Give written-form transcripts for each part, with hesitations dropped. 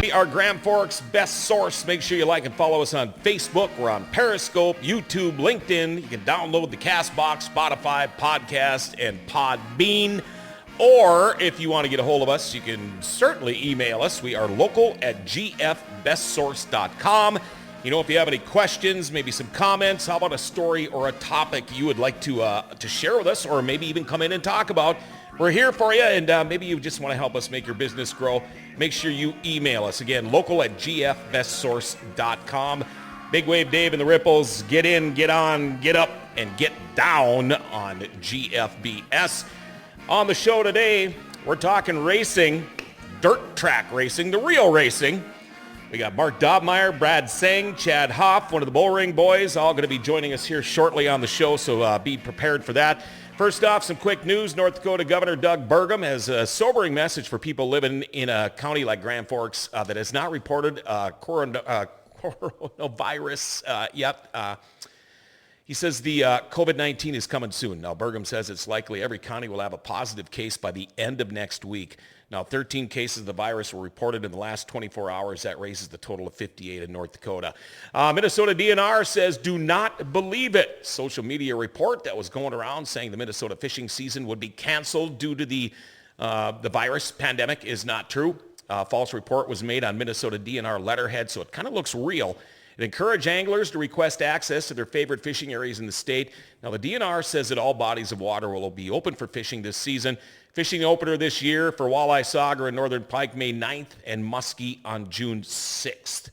We are Grand Forks' best source. Make sure you like and follow us on Facebook. We're on Periscope, YouTube, LinkedIn. You can download the CastBox, Spotify, Podcast, and Podbean. Or if you want to get a hold of us, you can certainly email us. We are local@gfbestsource.com. You know, if you have any questions, maybe some comments, how about a story or a topic you would like to share with us, or maybe even come in and talk about, we're here for you, and maybe you just want to help us make your business grow. Make sure you email us. Again, local@gfbestsource.com. Big Wave Dave and the Ripples, get in, get on, get up, and get down on GFBS. On the show today, we're talking racing, dirt track racing, the real racing. We got Mark Dobmeier, Brad Seng, Chad Hoff, one of the Bullring Boys, all going to be joining us here shortly on the show, so be prepared for that. First off, some quick news. North Dakota Governor Doug Burgum has a sobering message for people living in a county like Grand Forks that has not reported coronavirus yet. He says the COVID-19 is coming soon. Now, Burgum says it's likely every county will have a positive case by the end of next week. Now, 13 cases of the virus were reported in the last 24 hours. That raises the total of 58 in North Dakota. Minnesota DNR says, do not believe it. Social media report that was going around saying the Minnesota fishing season would be canceled due to the virus pandemic is not true. False report was made on Minnesota DNR letterhead, so it kind of looks real. It encouraged anglers to request access to their favorite fishing areas in the state. Now, the DNR says that all bodies of water will be open for fishing this season. Fishing opener this year for walleye, sauger, and northern pike May 9th and muskie on June 6th.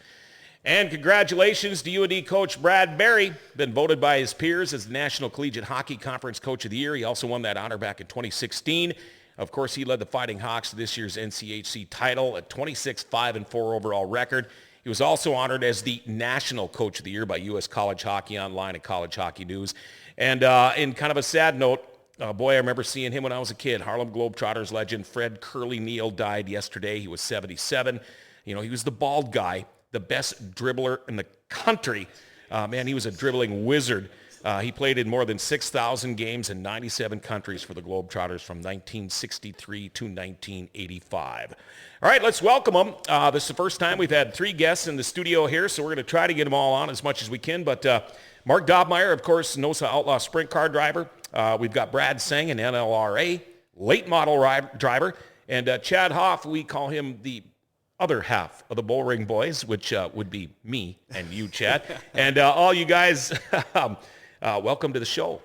And congratulations to UND coach Brad Berry, been voted by his peers as the National Collegiate Hockey Conference Coach of the Year. He also won that honor back in 2016. Of course, he led the Fighting Hawks to this year's NCHC title at 26-5-4 overall record. He was also honored as the National Coach of the Year by U.S. College Hockey Online and College Hockey News. And in kind of a sad note, boy, I remember seeing him when I was a kid. Harlem Globetrotters legend Fred Curly Neal died yesterday. He was 77. You know, he was the bald guy, the best dribbler in the country. Man, he was a dribbling wizard. He played in more than 6,000 games in 97 countries for the Globetrotters from 1963 to 1985. All right, let's welcome them. This is the first time we've had 3 guests in the studio here, so we're going to try to get them all on as much as we can. But Mark Dobmeier, of course, NOSA Outlaw Sprint Car Driver. We've got Brad Seng, an NLRA late model driver. And Chad Hoff, we call him the other half of the Bullring Boys, which would be me and you, Chad. And all you guys, welcome to the show.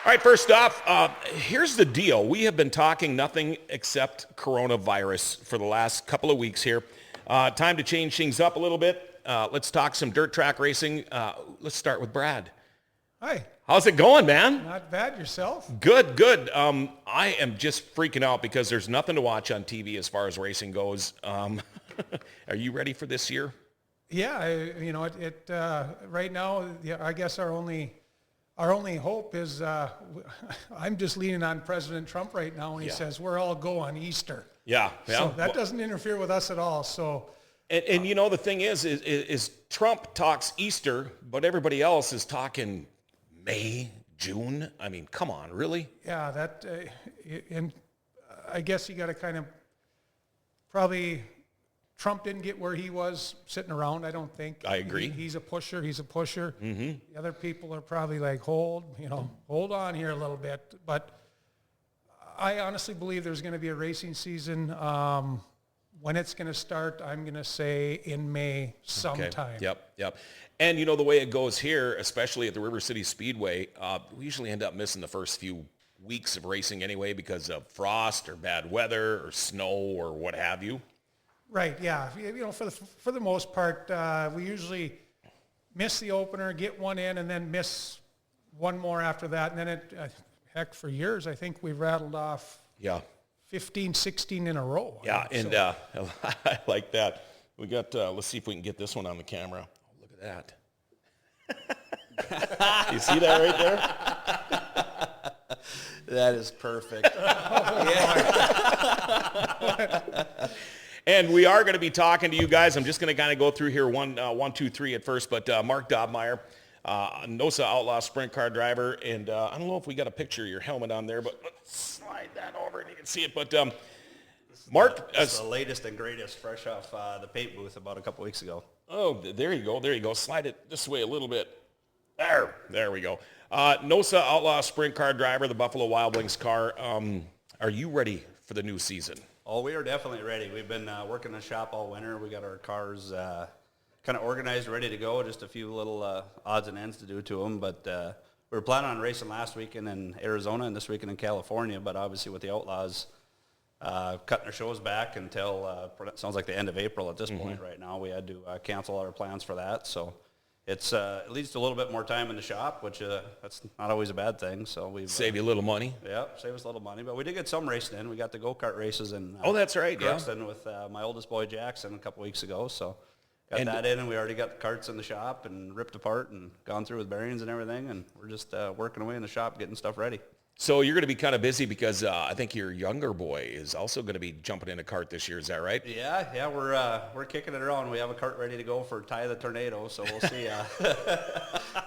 All right, first off, here's the deal. We have been talking nothing except coronavirus for the last couple of weeks here. Time to change things up a little bit. Let's talk some dirt track racing. Let's start with Brad. Hi. How's it going, man? Not bad. Yourself? Good, good. I am just freaking out because there's nothing to watch on TV as far as racing goes. Are you ready for this year? Yeah, right now, I guess our only hope is I'm just leaning on President Trump right now when he says we're all go on Easter. Yeah. So that doesn't interfere with us at all. So. And you know, the thing is Trump talks Easter, but everybody else is talking May, June. I mean, come on, really? Yeah, and I guess you got to kind of probably. Trump didn't get where he was sitting around, I don't think. I agree. He's a pusher. Mm-hmm. The other people are probably like, hold on here a little bit. But I honestly believe there's going to be a racing season. When it's going to start, I'm going to say in May sometime. Okay. Yep. And you know, the way it goes here, especially at the River Cities Speedway, we usually end up missing the first few weeks of racing anyway because of frost or bad weather or snow or what have you. Right, yeah. You know, for the most part, we usually miss the opener, get one in, and then miss one more after that. And then heck, for years, I think we've rattled off 15, 16 in a row. Yeah, and I like that. We got, let's see if we can get this one on the camera. Oh, look at that. You see that right there? That is perfect. And we are going to be talking to you guys. I'm just going to kind of go through here one, two, three at first. But Mark Dobmeier, NOSA Outlaw Sprint Car Driver. And I don't know if we got a picture of your helmet on there, but let's slide that over and you can see it. But Mark, It's the latest and greatest, fresh off the paint booth about a couple weeks ago. oh, there you go. Slide it this way a little bit. There we go. NOSA Outlaw Sprint Car Driver, the Buffalo Wild Wings car. Are you ready for the new season? Oh, we are definitely ready. We've been working the shop all winter. We got our cars kind of organized, ready to go. Just a few little odds and ends to do to them. But we were planning on racing last weekend in Arizona and this weekend in California. But obviously with the Outlaws cutting their shows back until sounds like the end of April at this point right now, we had to cancel our plans for that. So it leads to a little bit more time in the shop, which that's not always a bad thing. So we've Save you a little money. Yeah, save us a little money. But we did get some racing in. We got the go-kart races in Oh, that's right, yeah. Crookston with my oldest boy Jackson a couple weeks ago. So got that in, and we already got the carts in the shop and ripped apart and gone through with bearings and everything. And we're just working away in the shop getting stuff ready. So you're going to be kind of busy because I think your younger boy is also going to be jumping in a cart this year. Is that right? Yeah, we're kicking it around. We have a cart ready to go for Ty the Tornado, so we'll see.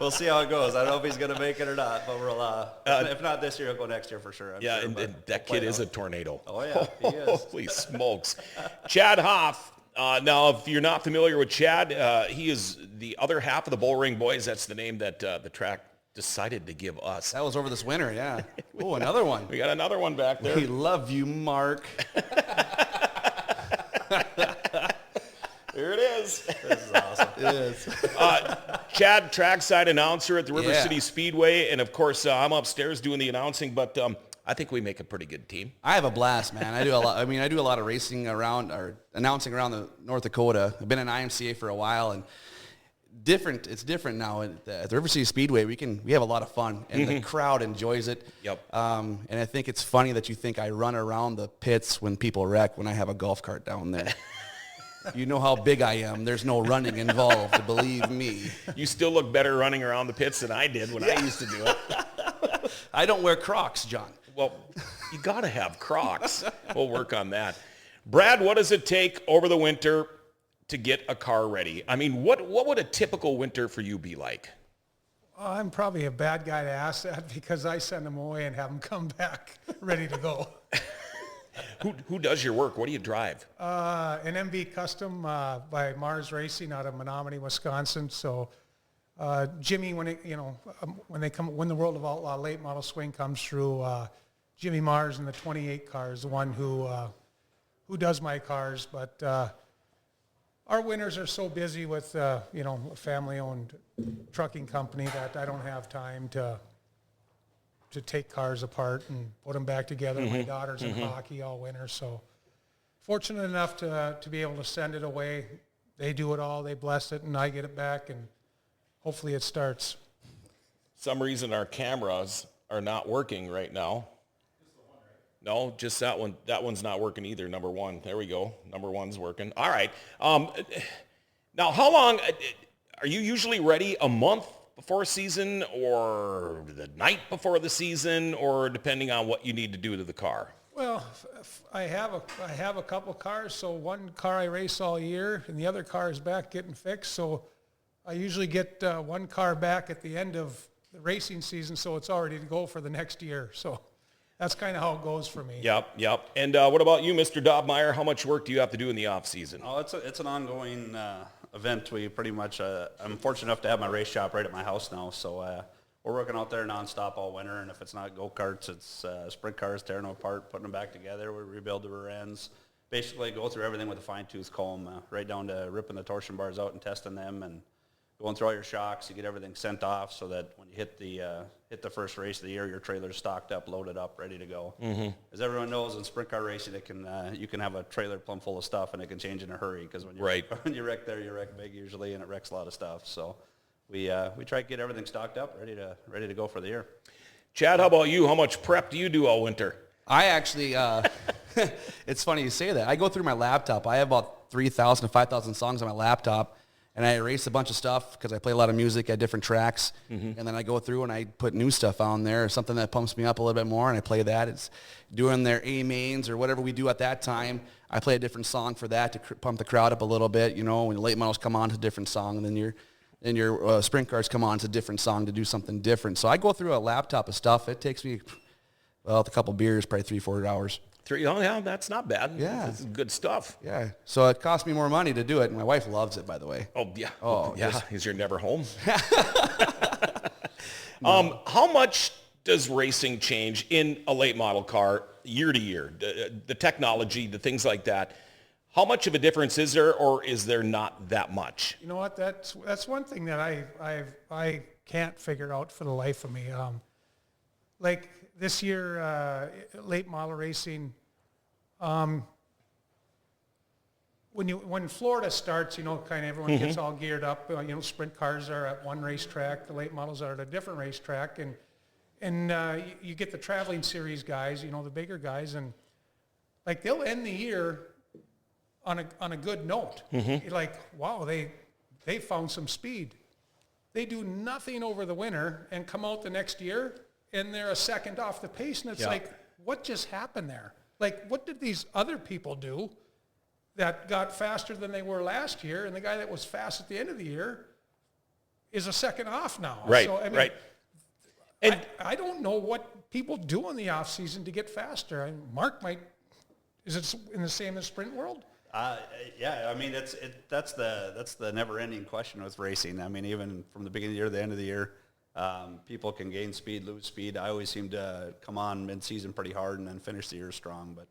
We'll see how it goes. I don't know if he's going to make it or not, but we'll. If not this year, he'll go next year for sure. I'm Yeah, sure, and that kid is a tornado. Oh yeah, he is. Holy smokes. Chad Hoff. Now, if you're not familiar with Chad, he is the other half of the Bullring Boys. That's the name that the track decided to give us. That was over this winter, yeah. Oh, another one. We got another one back there. We love you, Mark. There it is. This is awesome. It is. Chad, trackside announcer at the River Yeah. Cities Speedway, and of course, I'm upstairs doing the announcing, but I think we make a pretty good team. I have a blast, man. I do a lot. I mean, I do a lot of racing around or announcing around the North Dakota. I've been in IMCA for a while, and it's different now at the River Cities Speedway. We have a lot of fun, and the crowd enjoys it. Yep. And I think it's funny that you think I run around the pits when people wreck when I have a golf cart down there. You know how big I am. There's no running involved, believe me. You still look better running around the pits than I did when I used to do it. I don't wear Crocs, John. Well, you got to have Crocs. We'll work on that. Brad, what does it take over the winter to get a car ready? I mean, what would a typical winter for you be like? I'm probably a bad guy to ask that because I send them away and have them come back ready to go. Who does your work? What do you drive? An MV Custom by Mars Racing out of Menominee, Wisconsin. So Jimmy, when the World of Outlaw late model swing comes through, Jimmy Mars in the 28 car is the one who does my cars. But our winters are so busy with a family-owned trucking company that I don't have time to take cars apart and put them back together. My daughter's in hockey all winter, so fortunate enough to be able to send it away. They do it all, they bless it, and I get it back, and hopefully it starts. Some reason our cameras are not working right now. Just the one, right? No, just that one. That one's not working either, number one. There we go. Number one's working. All right. Now, how long are you usually ready? A month before a season, or the night before the season, or depending on what you need to do to the car? Well, I have a couple cars, so one car I race all year, and the other car is back getting fixed. So I usually get one car back at the end of the racing season, so it's already to go for the next year. So that's kind of how it goes for me. Yep. And what about you, Mr. Dobmeier? How much work do you have to do in the off season? Oh, it's an ongoing event. We pretty much, I'm fortunate enough to have my race shop right at my house now, so we're working out there nonstop all winter, and if it's not go-karts, it's sprint cars, tearing them apart, putting them back together. We rebuild the rear ends, basically go through everything with a fine-tooth comb, right down to ripping the torsion bars out and testing them, and going through all your shocks. You get everything sent off so that when you hit the first race of the year, your trailer's stocked up, loaded up, ready to go. As everyone knows, in sprint car racing, you can have a trailer plumb full of stuff, and it can change in a hurry, because when you wreck there, you wreck big usually, and it wrecks a lot of stuff. So we try to get everything stocked up, ready to go for the year. Chad, how about you? How much prep do you do all winter? I actually, it's funny you say that. I go through my laptop. I have about 3,000 to 5,000 songs on my laptop, and I erase a bunch of stuff because I play a lot of music at different tracks. And then I go through and I put new stuff on there, something that pumps me up a little bit more, and I play that. It's doing their A mains or whatever we do at that time. I play a different song for that to pump the crowd up a little bit. When the late models come on, it's a different song, and then your sprint cars come on, it's a different song to do something different. So I go through a laptop of stuff. It takes me, with a couple beers, probably 3-4 hours. 3, oh yeah, that's not bad. Yeah. This is good stuff. Yeah. So it cost me more money to do it. And my wife loves it, by the way. Oh, yeah. Oh, yeah. just- Is you're never home? How much does racing change in a late model car year to year? The technology, the things like that. How much of a difference is there, or is there not that much? You know what? That's one thing that I can't figure out for the life of me. Like this year, late model racing. When Florida starts, kind of everyone gets all geared up. Sprint cars are at one racetrack, the late models are at a different racetrack, and you get the traveling series guys, the bigger guys, and like they'll end the year on a good note. You're like, wow, they found some speed. They do nothing over the winter and come out the next year and they're a second off the pace, and it's like, what just happened there? Like, what did these other people do that got faster than they were last year, and the guy that was fast at the end of the year is a second off now? Right, So, I mean, right. And I don't know what people do in the off season to get faster. Mark is it in the same as sprint world? Yeah, I mean that's the never-ending question with racing. I mean, even from the beginning of the year to the end of the year, people can gain speed, lose speed. I always seem to come on mid-season pretty hard and then finish the year strong. But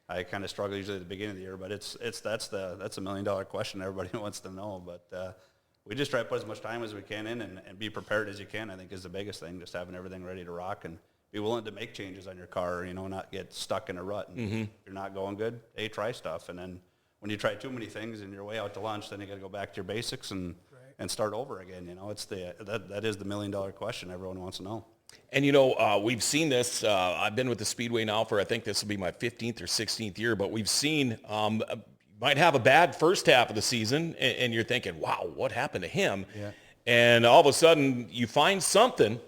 I kind of struggle usually at the beginning of the year. But that's the $1 million question everybody wants to know. But we just try to put as much time as we can in and be prepared as you can. I think is the biggest thing, just having everything ready to rock and be willing to make changes on your car. Not get stuck in a rut. And if you're not going good, try stuff, and then when you try too many things and you're way out to lunch, then you got to go back to your basics and start over again. It's that is the $1 million question everyone wants to know. And we've seen this. I've been with the Speedway now for, I think this will be my 15th or 16th year, but we've seen might have a bad first half of the season, and you're thinking, wow, what happened to him? Yeah. And all of a sudden you find something,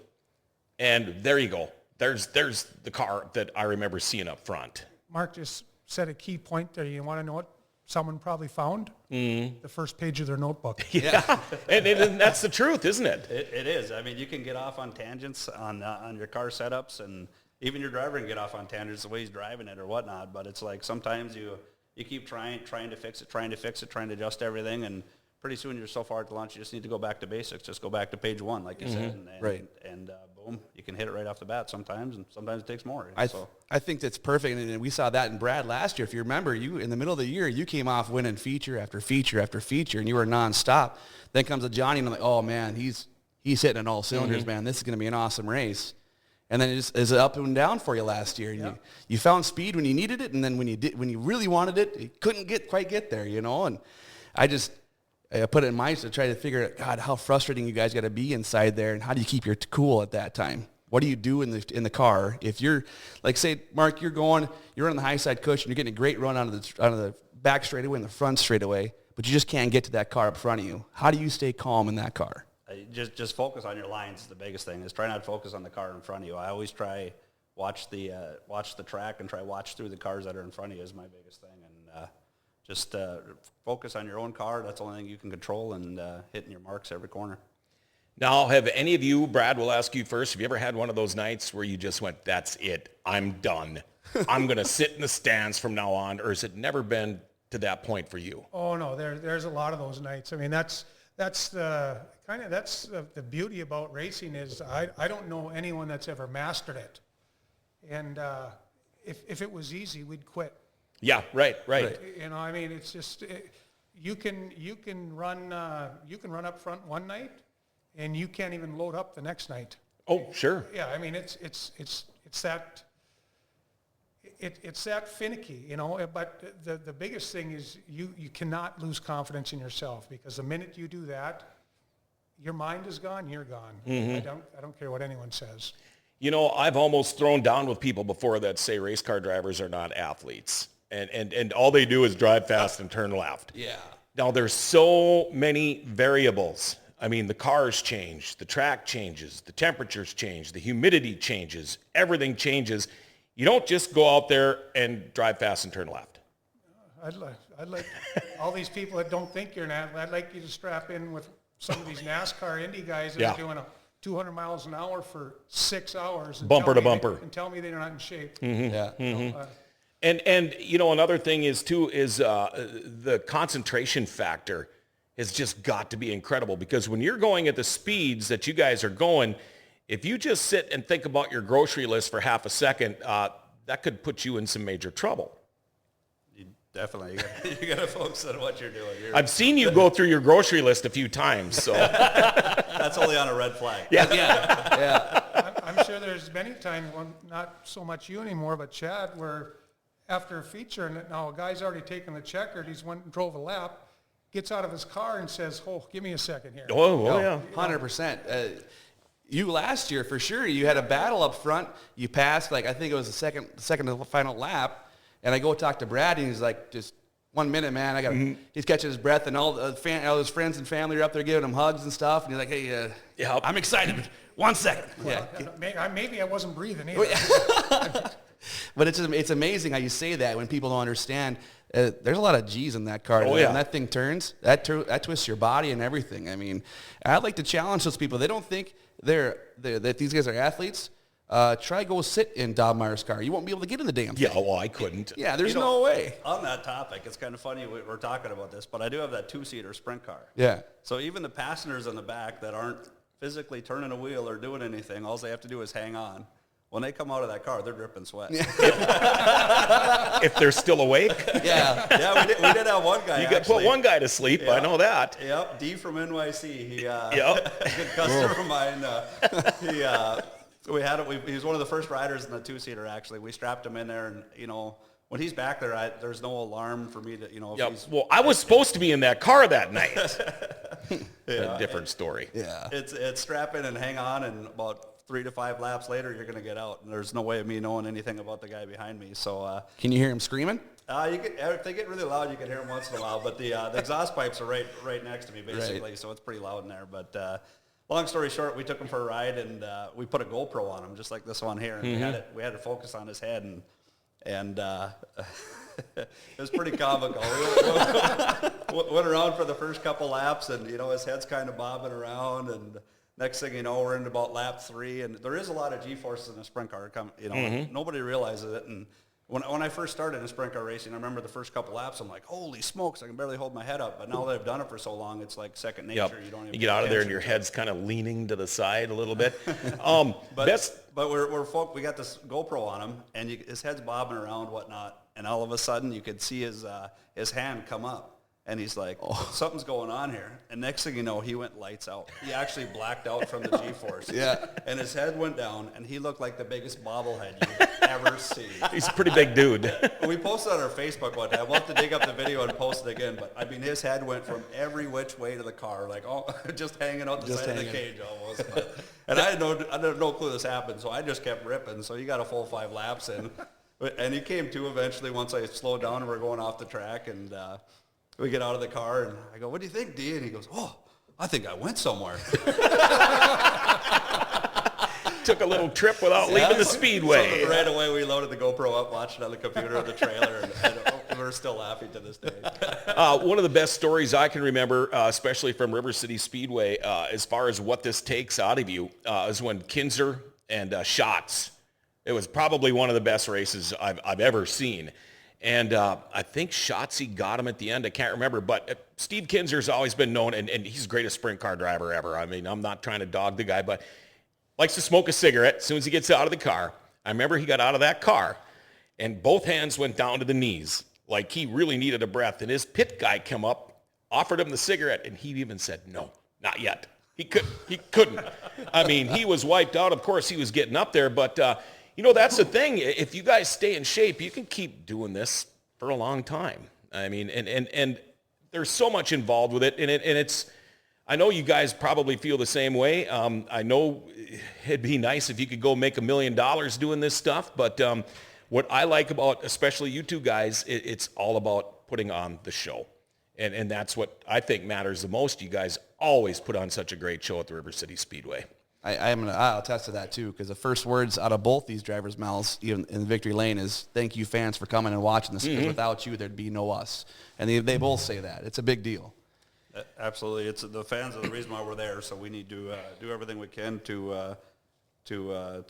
and there you go. There's the car that I remember seeing up front. Mark just said a key point there. You want to know what someone probably found? The first page of their notebook. Yeah, and that's the truth, isn't it? It is. I mean, you can get off on tangents on your car setups, and even your driver can get off on tangents the way he's driving it or whatnot. But it's like sometimes you keep trying to fix it, trying to adjust everything, and pretty soon you're so far at the launch, you just need to go back to basics. Just go back to page 1, like you said, and boom, you can hit it right off the bat sometimes, and sometimes it takes more. I think that's perfect, and we saw that in Brad last year. If you remember, you in the middle of the year, you came off winning feature after feature after feature, and you were nonstop. Then comes a Johnny, and I'm like, oh man, he's hitting on all cylinders, man. This is going to be an awesome race. And then it just is up and down for you last year. Yeah. You found speed when you needed it, and then when you really wanted it, you couldn't quite get there, And I put it in mind to try to figure out, God, how frustrating you guys got to be inside there, and how do you keep your cool at that time? What do you do in the car if you're, like, say, Mark, you're on the high side cushion, you're getting a great run out of the back straightaway and the front straightaway, but you just can't get to that car up front of you. How do you stay calm in that car? Just focus on your lines is the biggest thing. Is try not to focus on the car in front of you. I always try watch the track and try watch through the cars that are in front of you is my biggest thing. And just focus on your own car. That's the only thing you can control, and hitting your marks every corner. Now, have any of you, Brad, we'll ask you first, have you ever had one of those nights where you just went, that's it, I'm done. I'm going to sit in the stands from now on, or has it never been to that point for you? Oh no, there's a lot of those nights. I mean, that's the beauty about racing is I don't know anyone that's ever mastered it. And if it was easy, we'd quit. Yeah, right. I mean, it's just you can run up front one night, and you can't even load up the next night. Oh, sure. Yeah, I mean it's that finicky, But the biggest thing is you cannot lose confidence in yourself, because the minute you do that, your mind is gone, you're gone. I don't care what anyone says. I've almost thrown down with people before that say race car drivers are not athletes, and all they do is drive fast and turn left. Yeah. Now, there's so many variables. I mean, the cars change, the track changes, the temperatures change, the humidity changes, everything changes. You don't just go out there and drive fast and turn left. I'd like all these people that don't think you're an athlete, I'd like you to strap in with some of these NASCAR Indy guys that are doing 200 miles an hour for 6 hours. Bumper to bumper. And tell me they're not in shape. Mm-hmm. Yeah. And you know, another thing is the concentration factor has just got to be incredible, because when you're going at the speeds that you guys are going, if you just sit and think about your grocery list for half a second, that could put you in some major trouble. Definitely. You got to focus on what you're doing. I've seen you go through your grocery list a few times, so. That's only on a red flag. Yeah. I'm sure there's many times, not so much you anymore, but Chad, where after a feature, and now a guy's already taken the checkered, he's went and drove a lap, gets out of his car and says, "Oh, give me a second here." Oh, yeah. 100%. You last year, for sure, you had a battle up front. You passed, like, I think it was the second to the final lap. And I go talk to Brad, and he's like, "Just 1 minute, man. I got." He's catching his breath, and all his friends and family are up there giving him hugs and stuff. And he's like, "Hey, I'm excited. But 1 second." Well, maybe I wasn't breathing either. But it's amazing how you say that when people don't understand. There's a lot of G's in that car. Oh, When yeah. that thing turns, that twists your body and everything. I mean, I'd like to challenge those people. They don't think that these guys are athletes. Try go sit in Dobmeier's car. You won't be able to get in the damn thing. Yeah, well, I couldn't. Yeah, there's no way. On that topic, it's kind of funny we're talking about this, but I do have that 2-seater sprint car. Yeah. So even the passengers in the back that aren't physically turning a wheel or doing anything, all they have to do is hang on. When they come out of that car, they're dripping sweat. If they're still awake. Yeah. Yeah, we did have one guy. You got to put one guy to sleep. I know that. Yep, D from NYC. He, Yep. good customer of mine. He was one of the first riders in the 2-seater. Actually, we strapped him in there, and when he's back there, there's no alarm for me to if Yep. he's. Well, I was supposed to be in that car that night. A different story. Yeah. It's strap in and hang on, and about 3 to 5 laps later, you're going to get out, and there's no way of me knowing anything about the guy behind me. So, Can you hear him screaming? if they get really loud, you can hear them once in a while. But the exhaust pipes are right next to me, basically, Right. so it's pretty loud in there. But long story short, we took him for a ride, and we put a GoPro on him, just like this one here, and we had it focused on his head, and it was pretty comical. We went around for the first couple laps, and his head's kind of bobbing around, and next thing you know, we're in about lap 3, and there is a lot of G-forces in a sprint car. Nobody realizes it. And when I first started in sprint car racing, I remember the first couple laps, I'm like, holy smokes, I can barely hold my head up. But now that I've done it for so long, it's like second nature. Yep. You don't even You get out of there and your attention. head's kind of leaning to the side a little bit. But we got this GoPro on him, and his head's bobbing around, whatnot, and all of a sudden you could see his hand come up. And he's like, something's going on here. And next thing you know, he went lights out. He actually blacked out from the G-force. Yeah. And his head went down, and he looked like the biggest bobblehead you've ever seen. He's a pretty big dude. We posted on our Facebook one time. We'll have to dig up the video and post it again. But, I mean, his head went from every which way to the car, like just hanging out the side of the cage almost. And I had no clue this happened, so I just kept ripping. So he got a full 5 laps in. And he came to eventually once I slowed down and we're going off the track. And we get out of the car, and I go, "What do you think, D?" And he goes, "Oh, I think I went somewhere." Took a little trip without leaving the speedway. So right away, we loaded the GoPro up, watched it on the computer of the trailer, and we're still laughing to this day. One of the best stories I can remember, especially from River Cities Speedway, as far as what this takes out of you, is when Kinzer and Schatz. It was probably one of the best races I've ever seen. And I think Schatzy got him at the end. I can't remember. But Steve Kinzer's always been known, and he's the greatest sprint car driver ever. I mean, I'm not trying to dog the guy, but likes to smoke a cigarette as soon as he gets out of the car. I remember he got out of that car, and both hands went down to the knees, like he really needed a breath. And his pit guy came up, offered him the cigarette, and he even said, "No, not yet." He couldn't. I mean, he was wiped out. Of course, he was getting up there, but that's the thing. If you guys stay in shape, you can keep doing this for a long time. I mean, and there's so much involved with it, and it's. I know you guys probably feel the same way. I know it'd be nice if you could go make $1 million doing this stuff, but what I like about, especially you two guys, it's all about putting on the show, and that's what I think matters the most. You guys always put on such a great show at the River Cities Speedway. I'll attest to that too, because the first words out of both these drivers' mouths, even in Victory Lane, is "Thank you, fans, for coming and watching this. Because without you, there'd be no us." And they both say that. It's a big deal. Absolutely, it's the fans are the reason why we're there. So we need to do everything we can to to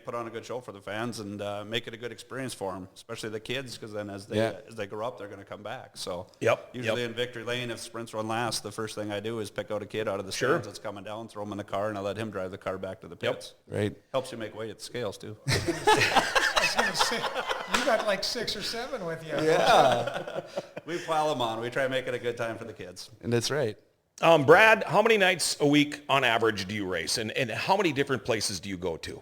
put on a good show for the fans and make it a good experience for them, especially the kids, because then as they grow up, they're going to come back. So usually in Victory Lane, if sprints run last, the first thing I do is pick out a kid out of the stands that's coming down, throw him in the car, and I let him drive the car back to the pits. Right. Helps you make weight at the scales too. I was going to say, you got like 6 or 7 with you. Yeah. We pile them on. We try to make it a good time for the kids. And that's right. Brad, how many nights a week on average do you race, and how many different places do you go to?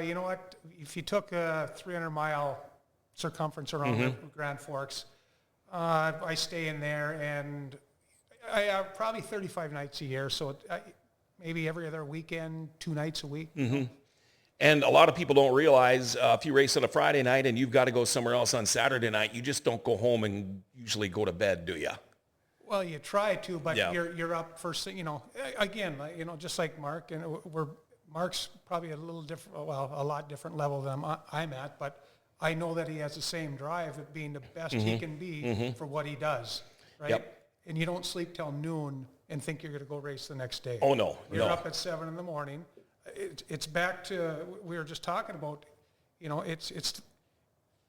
You know what? If you took a 300-mile circumference around Grand Forks, I stay in there, and I have probably 35 nights a year, so maybe every other weekend, 2 nights a week. And a lot of people don't realize if you race on a Friday night and you've got to go somewhere else on Saturday night, you just don't go home and usually go to bed, do you? Well, you try to, but you're up first thing, again, just like Mark, and Mark's probably a little different, well, a lot different level than I'm at, but I know that he has the same drive of being the best he can be for what he does, right? Yep. And you don't sleep till noon and think you're going to go race the next day. Oh, no. You're up at 7 in the morning. It's back to, we were just talking about, it's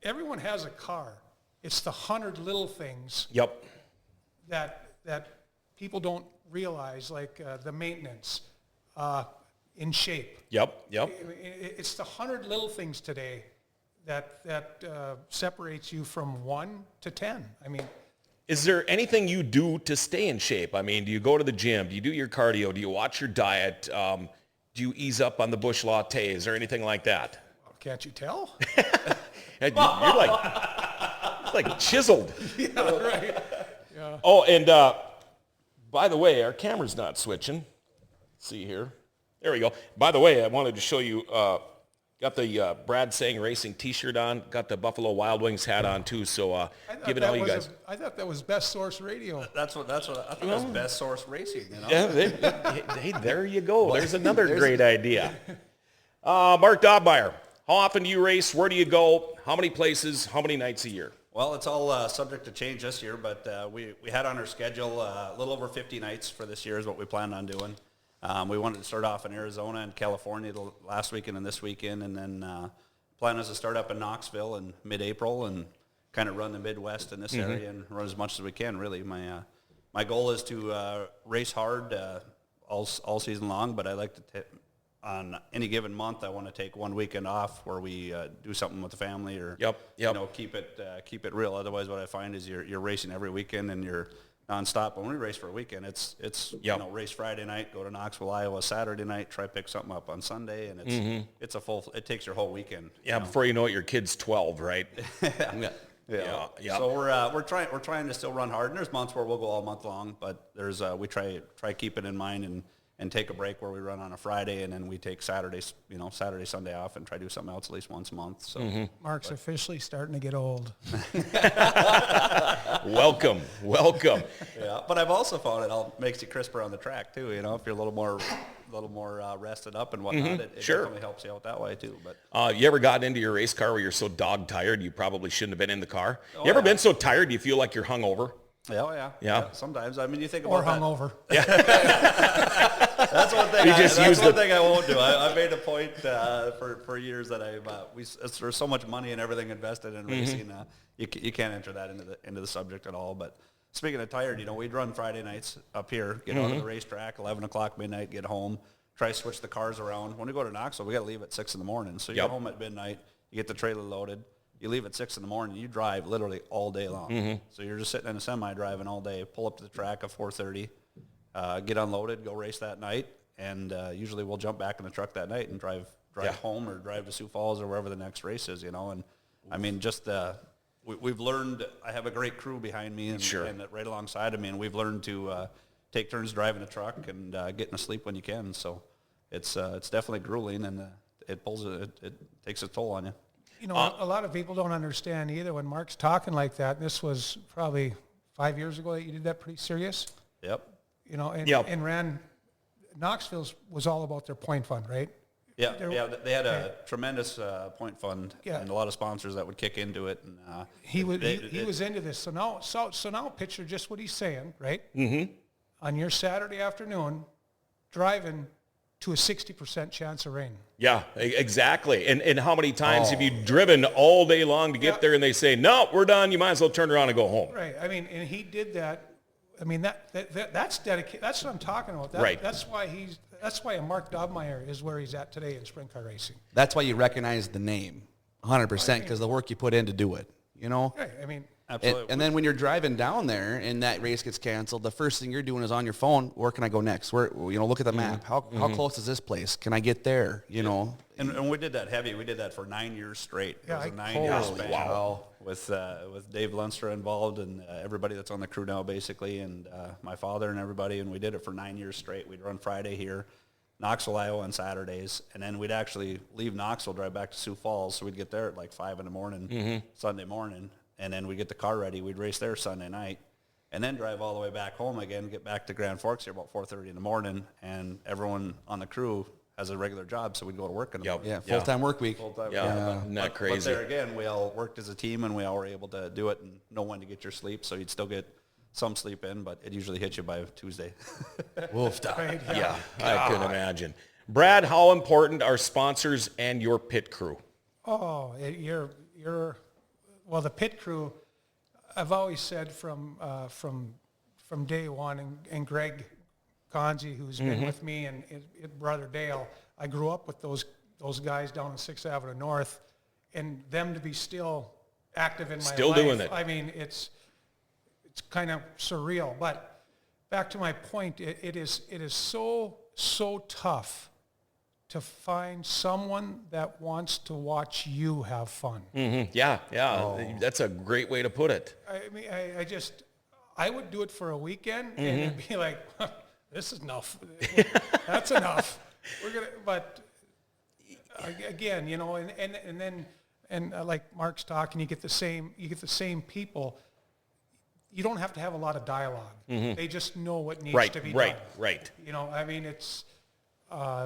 everyone has a car. It's the 100 little things that people don't realize, like the maintenance, in shape. It's the 100 little things today that separates you from 1 to 10. I mean, is there anything you do to stay in shape? I mean, do you go to the gym? Do you do your cardio? Do you watch your diet? Do you ease up on the bush lattes or anything like that? Can't you tell? You're like chiseled. Yeah, right. Yeah. Oh, and by the way, our camera's not switching. Let's see here. There we go. By the way, I wanted to show you, got the Brad Seng Racing t-shirt on, got the Buffalo Wild Wings hat on too, so give it all you guys. I thought that was Best Source Radio. That's what I thought that was Best Source Racing, Yeah, hey, there you go. There's another great idea. Mark Dobmeier, how often do you race? Where do you go? How many places? How many nights a year? Well, it's all subject to change this year, but we had on our schedule a little over 50 nights for this year is what we planned on doing. We wanted to start off in Arizona and California the last weekend and this weekend, and then plan is to start up in Knoxville in mid-April and kind of run the Midwest in this area and run as much as we can, really. My goal is to race hard all season long, but I like to on any given month, I want to take 1 weekend off where we do something with the family or keep it real. Otherwise, what I find is you're racing every weekend and you're nonstop. When we race for a weekend, it's race Friday night, go to Knoxville, Iowa Saturday night, try pick something up on Sunday, and it's it takes your whole weekend. Yeah, before you know it, your kid's 12, right? Yeah. So we're trying to still run hard, and there's months where we'll go all month long, but there's we try keep it in mind and take a break where we run on a Friday, and then we take Saturday, Sunday off, and try to do something else at least once a month. So Mark's officially starting to get old. Welcome. Yeah, but I've also found it all makes you crisper on the track too. If you're a little more rested up and whatnot, it definitely helps you out that way too. But you ever gotten into your race car where you're so dog tired you probably shouldn't have been in the car? You ever been so tired you feel like you're hungover? Yeah. Sometimes. I mean, you think Or about hungover. Yeah. That's one thing. That's one thing I won't do. I made a point for years that there's so much money and everything invested in racing. You can't enter that into the subject at all. But speaking of tired, we'd run Friday nights up here, get out of the racetrack, 11 o'clock midnight, get home, try to switch the cars around. When we go to Knoxville, we got to leave at 6 in the morning. So you're home at midnight. You get the trailer loaded. You leave at 6 in the morning, you drive literally all day long. So you're just sitting in a semi driving all day, pull up to the track at 4:30, get unloaded, go race that night, and usually we'll jump back in the truck that night and drive home or drive to Sioux Falls or wherever the next race is, And I mean, just we've learned, I have a great crew behind me and right alongside of me, and we've learned to take turns driving the truck and getting to sleep when you can. So it's definitely grueling, and it takes a toll on you. A lot of people don't understand either when Mark's talking like that. This was probably 5 years ago that you did that pretty serious. Yep. And ran Knoxville was all about their point fund, right? Yeah. They had a tremendous point fund and a lot of sponsors that would kick into it. And he was into this. So now picture just what he's saying, right? On your Saturday afternoon, driving to a 60% chance of rain. Yeah, exactly. And how many times have you driven all day long to get there and they say, no, we're done. You might as well turn around and go home. Right. I mean, and he did that. I mean, that's dedicated. That's what I'm talking about. Right. That's why Mark Dobmeier is where he's at today in sprint car racing. That's why you recognize the name 100% because the work you put in to do it, you know? Right. I mean, Absolutely. And then when you're driving down there and that race gets canceled, the first thing you're doing is on your phone, where can I go next? Where, look at the map. How close is this place? Can I get there? You know? And we did that heavy. We did that for 9 years straight. Yeah, It was a 9-year holy span. wow. With Dave Lunstra involved and everybody that's on the crew now, basically, and my father and everybody. And we did it for 9 years straight. We'd run Friday here, Knoxville, Iowa on Saturdays, and then we'd actually leave Knoxville, drive back to Sioux Falls. So we'd get there at like 5 in the morning, Sunday morning, and then we'd get the car ready. We'd race there Sunday night, and then drive all the way back home again, get back to Grand Forks here about 4:30 in the morning, and everyone on the crew has a regular job, so we'd go to work in the morning. Yeah, full-time work week. Full-time, Yeah, isn't that But crazy? there again, we all worked as a team, and we all were able to do it and know when to get your sleep, so you'd still get some sleep in, but it usually hits you by Tuesday. Wolf. right. Yeah, I couldn't imagine. Brad, how important are sponsors and your pit crew? Oh, well, the pit crew, I've always said from day one, and Greg Gonzi, who's been with me, and brother Dale, I grew up with those guys down on 6th Avenue North, and them to be still active in my life. Still doing it. I mean, it's kind of surreal. But back to my point, it is so tough to find someone that wants to watch you have fun. Yeah, that's a great way to put it. I mean, I would do it for a weekend and it'd be like, this is enough. That's enough. But again, and then like Mark's talking, you get the same people. You don't have to have a lot of dialogue. They just know what needs to be done. Right. I mean, it's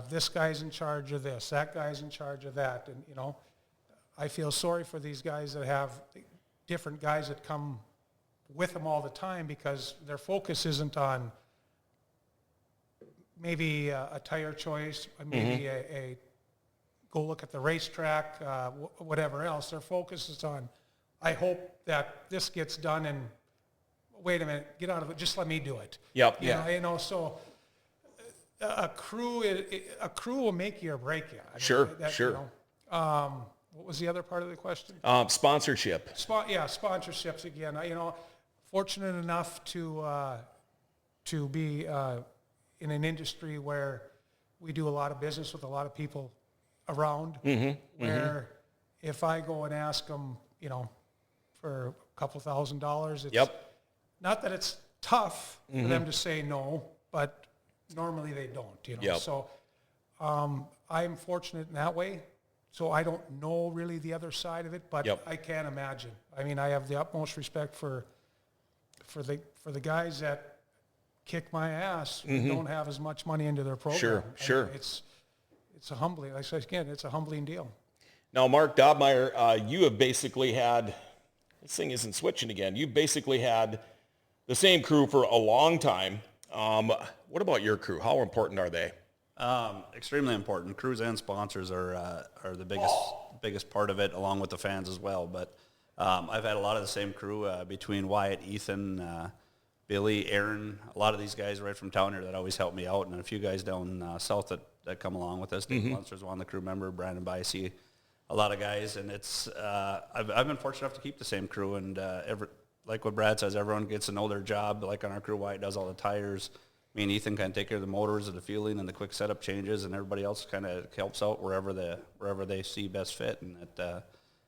this guy's in charge of this, that guy's in charge of that, and I feel sorry for these guys that have different guys that come with them all the time because their focus isn't on maybe a tire choice, maybe a go look at the racetrack, whatever else. Their focus is on, I hope that this gets done and wait a minute, get out of it, just let me do it. Yep. So a crew will make you or break you. Sure. What was the other part of the question? Sponsorship. Sponsorships again. Fortunate enough to be in an industry where we do a lot of business with a lot of people around. Where if I go and ask them, for a couple $1,000, it's not that it's tough for them to say no, but normally they don't. So I'm fortunate in that way. So I don't know really the other side of it, but I can't imagine. I mean, I have the utmost respect for the guys that kick my ass who don't have as much money into their program. Sure. I mean, it's a humbling. Like I said again, it's a humbling deal. Now, Mark Dobmeier, you have basically had, this thing isn't switching again. You've basically had the same crew for a long time. What about your crew? How important are they? Extremely important. Crews and sponsors are the biggest part of it, along with the fans as well. But I've had a lot of the same crew between Wyatt, Ethan, Billy, Aaron, a lot of these guys right from town here that always help me out, and a few guys down south that come along with us. Dave Munster's one, the crew member, Brandon Bicey, a lot of guys, and it's I've been fortunate enough to keep the same crew, and like what Brad says, everyone gets to know their job. Like on our crew, Wyatt does all the tires. Me and Ethan kind of take care of the motors and the fueling and the quick setup changes, and everybody else kind of helps out wherever they see best fit, and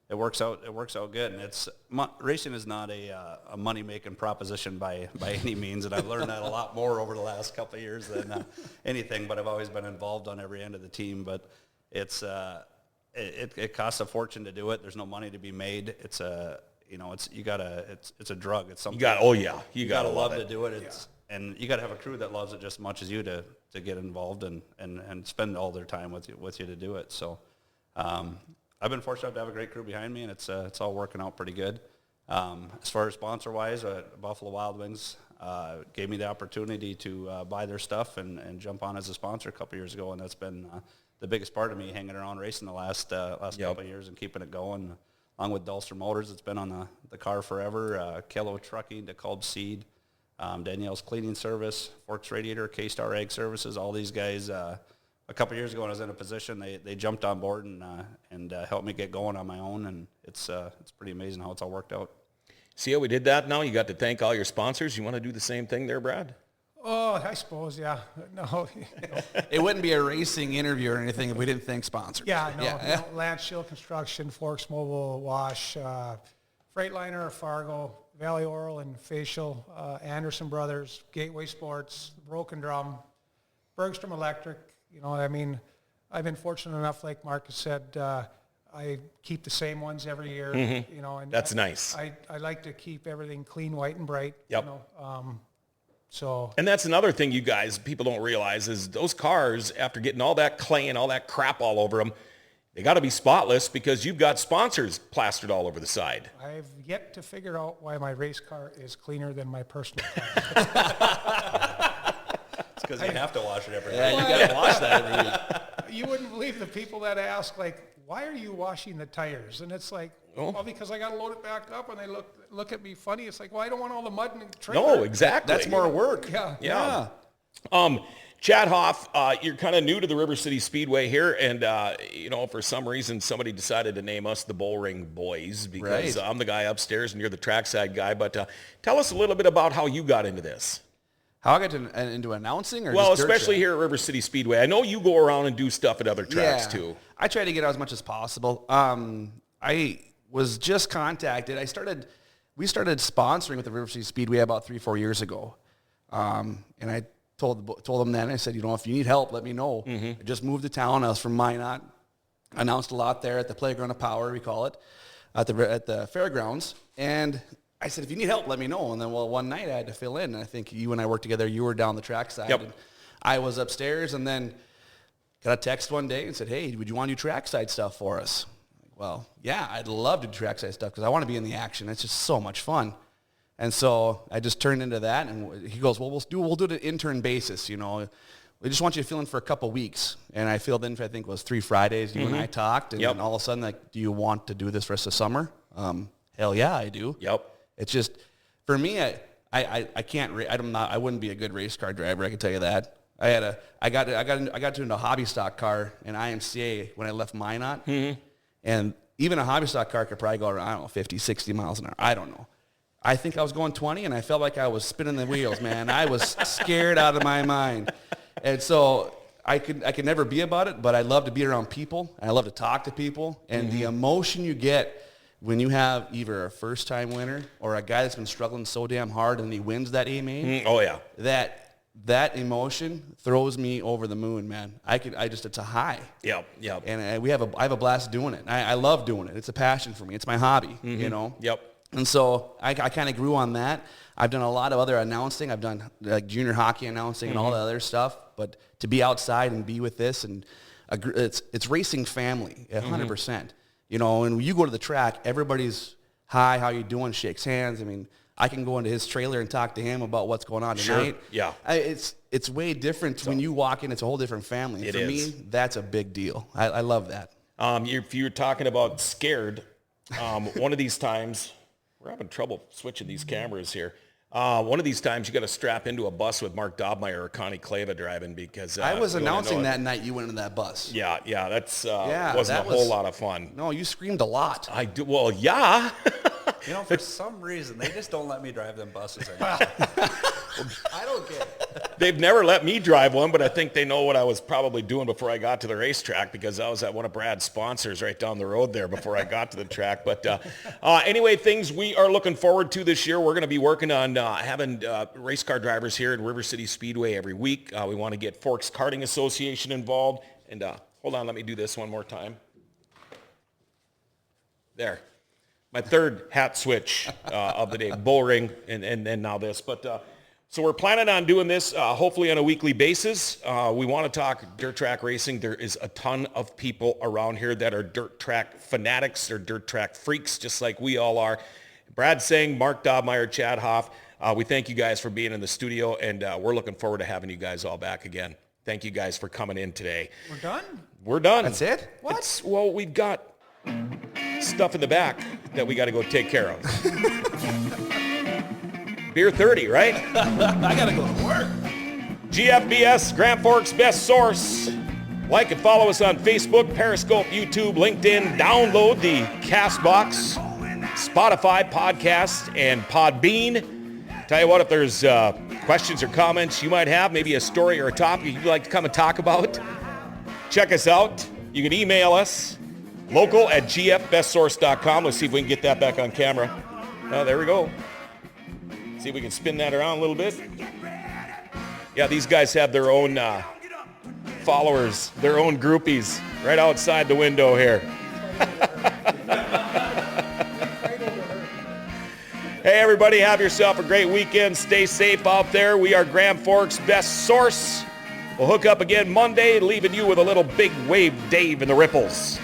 it works out. It works out good, and racing is not a money making proposition by any means, and I've learned that a lot more over the last couple of years than anything. But I've always been involved on every end of the team. But it costs a fortune to do it. There's no money to be made. It's a drug. It's something you gotta love to do it. And you got to have a crew that loves it just as much as you to get involved and spend all their time with you to do it. So I've been fortunate to have a great crew behind me, and it's all working out pretty good. As far as sponsor-wise, Buffalo Wild Wings gave me the opportunity to buy their stuff and jump on as a sponsor a couple years ago, and that's been the biggest part of me hanging around racing the last couple of years and keeping it going. Along with Dulster Motors, it's been on the car forever. Kello Trucking, DeKalb Seed, Danielle's Cleaning Service, Forks Radiator, K-Star Ag Services. All these guys, a couple of years ago when I was in a position, they jumped on board and helped me get going on my own, and it's pretty amazing how it's all worked out. See how we did that now? You got to thank all your sponsors. You want to do the same thing there, Brad? Oh, I suppose, yeah. No, It wouldn't be a racing interview or anything if we didn't thank sponsors. yeah, no. Lance Shield Construction, Forks Mobile Wash, Freightliner, Fargo, Valley Oral and Facial, Anderson Brothers, Gateway Sports, Broken Drum, Bergstrom Electric. You know, I mean, I've been fortunate enough, like Marcus said, I keep the same ones every year. You know, and That's nice. I like to keep everything clean, white, and bright. Yep. You know, so. And that's another thing you guys, people don't realize, is those cars, after getting all that clay and all that crap all over them, they got to be spotless because you've got sponsors plastered all over the side. I've yet to figure out why my race car is cleaner than my personal car. It's because you have to wash it every Yeah, day. you got to watch that every week. You wouldn't believe the people that ask, like, why are you washing the tires? And it's like, well, because I got to load it back up, and they look at me funny. It's like, well, I don't want all the mud in the trailer. No, exactly. That's more work. Yeah. Chad Hoff, you're kind of new to the River Cities Speedway here, and, you know, for some reason, somebody decided to name us the Bullring Boys because Right. I'm the guy upstairs and you're the trackside guy. But tell us a little bit about how you got into this. How I got into announcing? Or Well, just dirt especially track? here at River City Speedway. I know you go around and do stuff at other tracks, too. I try to get out as much as possible. I was just contacted. We started sponsoring with the River City Speedway about 3-4 years ago. And I told them then, I said, you know, if you need help, let me know. I just moved to town. I was from Minot. I announced a lot there at the Playground of Power, we call it, at the fairgrounds. And I said, if you need help, let me know. And then, one night I had to fill in. And I think you and I worked together. You were down the trackside. Yep. And I was upstairs, and then got a text one day and said, hey, would you want to do trackside stuff for us? Well, yeah, I'd love to do trackside stuff because I want to be in the action. It's just so much fun. And so I just turned into that, and he goes, well, we'll do it at an intern basis, you know. We just want you to fill in for a couple weeks. And I filled in for, I think it was 3 Fridays. You and I talked, and then all of a sudden, like, do you want to do this rest of summer? Hell yeah, I do. Yep. It's just, for me, I can't, I wouldn't be a good race car driver, I can tell you that. I got into a hobby stock car in IMCA when I left Minot. And even a hobby stock car could probably go around, I don't know, 50, 60 miles an hour. I don't know. I think I was going 20, and I felt like I was spinning the wheels, man. I was scared out of my mind. And so I could never be about it, but I love to be around people. And I love to talk to people. And the emotion you get when you have either a first-time winner or a guy that's been struggling so damn hard and he wins that A-main. Oh, yeah. That emotion throws me over the moon, man. It's a high. Yep. And I have a blast doing it. I love doing it. It's a passion for me. It's my hobby, you know? Yep. And so I kind of grew on that. I've done a lot of other announcing. I've done like junior hockey announcing and all the other stuff. But to be outside and be with this, and it's racing family, 100%. You know, and when you go to the track, everybody's, hi, how you doing, shakes hands. I mean, I can go into his trailer and talk to him about what's going on tonight. Yeah. It's way different when you walk in. It's a whole different family. And for me, that's a big deal. I love that. If you're talking about scared, one of these times, we're having trouble switching these cameras here. One of these times you got to strap into a bus with Mark Dobmeier or Connie Clava driving because I was you wanna announcing know that night you went into that bus. Yeah, that's Yeah, wasn't that a whole was- lot of fun. No, you screamed a lot. I do. Well, yeah. You know, for some reason, they just don't let me drive them buses anymore. I don't get it. They've never let me drive one, but I think they know what I was probably doing before I got to the racetrack because I was at one of Brad's sponsors right down the road there before I got to the track. But anyway, things we are looking forward to this year. We're going to be working on having race car drivers here at River City Speedway every week. We want to get Forks Karting Association involved. And hold on, let me do this one more time. There. My third hat switch of the day, Bullring, and then now this. But so we're planning on doing this hopefully on a weekly basis. We want to talk dirt track racing. There is a ton of people around here that are dirt track fanatics or dirt track freaks, just like we all are. Brad Seng, Mark Dobmeier, Chad Hoff. We thank you guys for being in the studio, and we're looking forward to having you guys all back again. Thank you guys for coming in today. We're done? We're done. That's it? What? Well, we've got stuff in the back that we got to go take care of. Beer 30, right? I got to go to work. GFBS, Grand Forks Best Source. Like and follow us on Facebook, Periscope, YouTube, LinkedIn. Download the CastBox, Spotify, Podcast, and Podbean. Tell you what, if there's questions or comments you might have, maybe a story or a topic you'd like to come and talk about, check us out. You can email us, local@gfbestsource.com. Let's see if we can get that back on camera. Oh, there we go. See if we can spin that around a little bit. Yeah, these guys have their own followers, their own groupies right outside the window here. Hey, everybody, have yourself a great weekend. Stay safe out there. We are Grand Forks Best Source. We'll hook up again Monday, leaving you with a little big wave Dave in the ripples.